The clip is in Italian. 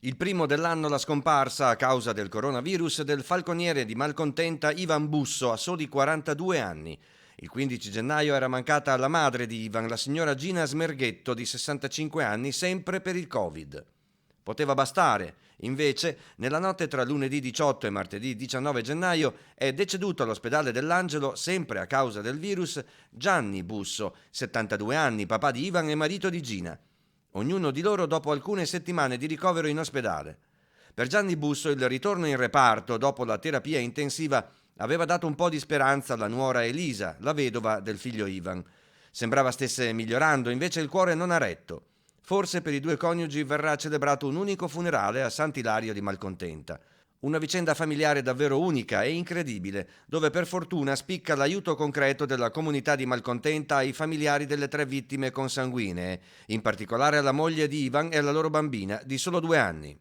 Il primo dell'anno la scomparsa a causa del coronavirus del falconiere di Malcontenta Ivan Busso a soli 42 anni. Il 15 gennaio era mancata la madre di Ivan, la signora Gina Smerghetto di 65 anni, sempre per il Covid. Poteva bastare. Invece, nella notte tra lunedì 18 e martedì 19 gennaio è deceduto all'ospedale dell'Angelo, sempre a causa del virus, Gianni Busso, 72 anni, papà di Ivan e marito di Gina. Ognuno di loro dopo alcune settimane di ricovero in ospedale. Per Gianni Busso il ritorno in reparto dopo la terapia intensiva aveva dato un po' di speranza alla nuora Elisa, la vedova del figlio Ivan. Sembrava stesse migliorando, invece il cuore non ha retto. Forse per i due coniugi verrà celebrato un unico funerale a Sant'Ilario di Malcontenta. Una vicenda familiare davvero unica e incredibile, dove per fortuna spicca l'aiuto concreto della comunità di Malcontenta ai familiari delle 3 vittime consanguinee, in particolare alla moglie di Ivan e alla loro bambina di solo 2 anni.